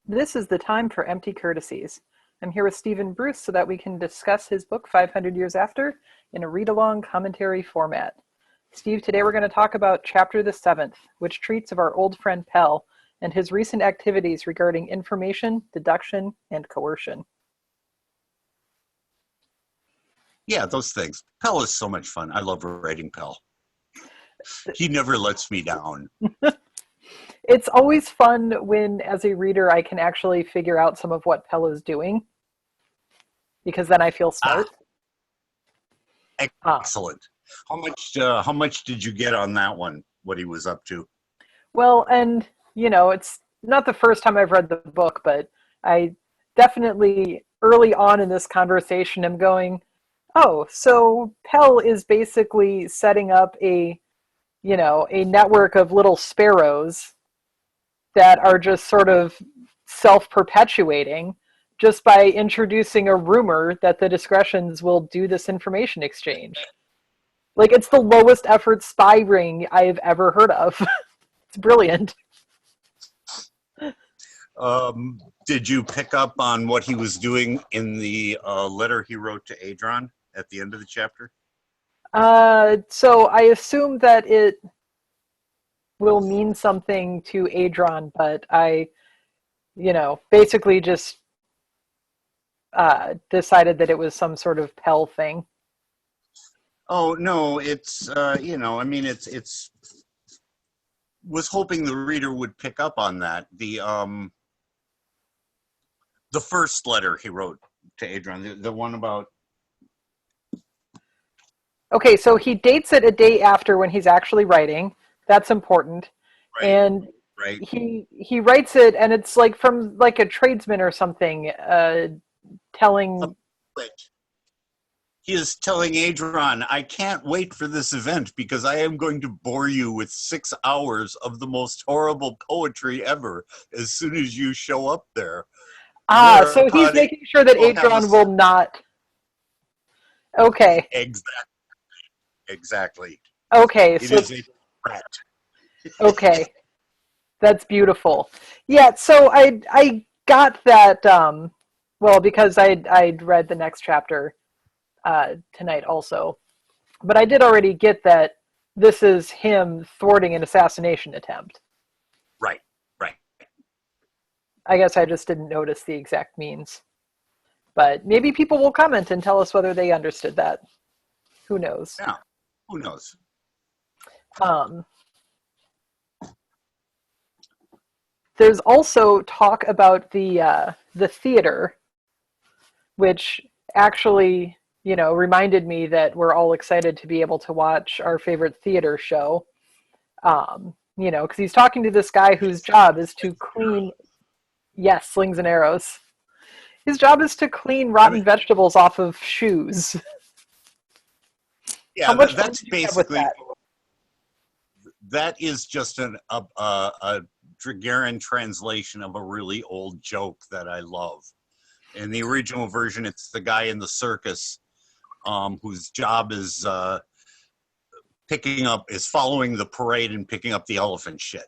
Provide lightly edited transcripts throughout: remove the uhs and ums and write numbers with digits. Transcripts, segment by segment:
This is the time for empty courtesies. I'm here with Stephen Bruce so that we can discuss his book 500 Years After in a read-along commentary format. Steve, today we're going to talk about Chapter the 7th, which treats of our old friend Pell and his recent activities regarding information, deduction, and coercion. Yeah, those things. Pell is so much fun. I love writing Pell. He never lets me down. It's always fun when, as a reader, I can actually figure out some of what Pell is doing, because then I feel smart. Excellent. How much did you get on that one? What he was up to? Well, and it's not the first time I've read the book, but I definitely early on in this conversation am going, oh, so Pell is basically setting up a network of little sparrows that are just sort of self-perpetuating just by introducing a rumor that the discretions will do this information exchange. Like, it's the lowest effort spy ring I've ever heard of. It's brilliant. Did you pick up on what he was doing in the letter he wrote to Adron at the end of the chapter? So I assume that it will mean something to Adron, but I, basically just decided that it was some sort of Pell thing. Oh no, it's it's was hoping the reader would pick up on that. The first letter he wrote to Adron, the one about. Okay, so he dates it a day after when he's actually writing. That's important. Right, and right. He writes it, and it's like from like a tradesman or something, telling. He is telling Adron, I can't wait for this event because I am going to bore you with 6 hours of the most horrible poetry ever as soon as you show up there. So he's making sure that Adron will not. Okay. Exactly. Okay. It is a threat. Okay. That's beautiful. Yeah, so I got that, because I'd read the next chapter tonight also. But I did already get that this is him thwarting an assassination attempt. Right. I guess I just didn't notice the exact means. But maybe people will comment and tell us whether they understood that. Who knows? Yeah, who knows? There's also talk about the theater, which actually, reminded me that we're all excited to be able to watch our favorite theater show. Because he's talking to this guy whose job is to clean. Yes, slings and arrows. His job is to clean rotten vegetables off of shoes. Yeah, that's basically. That is just a Dragaryn translation of a really old joke that I love. In the original version, it's the guy in the circus whose job is following the parade and picking up the elephant shit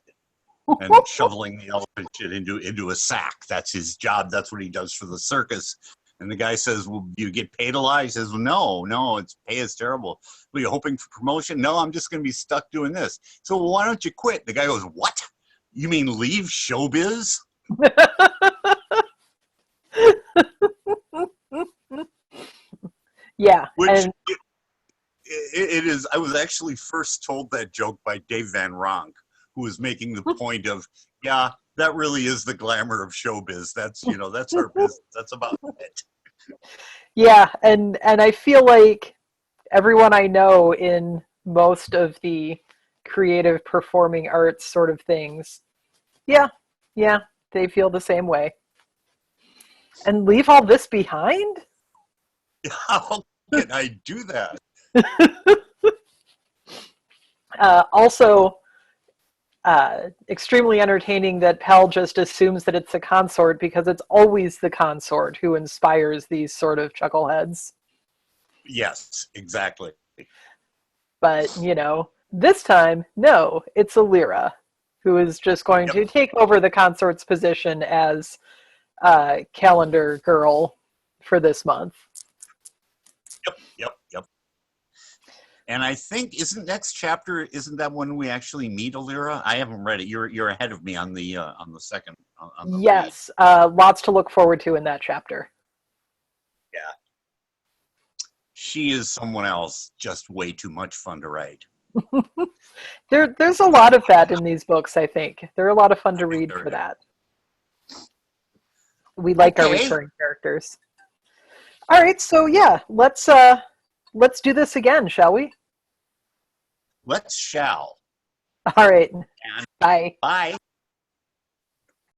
and shoveling the elephant shit into a sack. That's his job. That's what he does for the circus. And the guy says, well, you get paid a lot? He says, well, no, it's pay is terrible. Well, you're hoping for promotion? No, I'm just going to be stuck doing this. So well, why don't you quit? The guy goes, what? You mean leave showbiz? Yeah. Which it is. I was actually first told that joke by Dave Van Ronk, who was making the point of, yeah, that really is the glamour of showbiz. That's, that's our business. That's about it. Yeah, and I feel like everyone I know in most of the creative performing arts sort of things, yeah, they feel the same way. And leave all this behind? How can I do that? Also, extremely entertaining that Pell just assumes that it's the consort because it's always the consort who inspires these sort of chuckleheads. Yes, exactly. But, this time, no, it's a Lyra who is just going Yep. to take over the consort's position as calendar girl for this month. Yep. And I think isn't that when we actually meet Alira? I haven't read it. You're ahead of me on the second on the read. Yes, lots to look forward to in that chapter. Yeah. She is someone else, just way too much fun to write. There's a lot of that in these books, I think. They're a lot of fun to read for that. We like our recurring characters. All right, so yeah, let's do this again, shall we? Let's shall. All right. And bye. bye.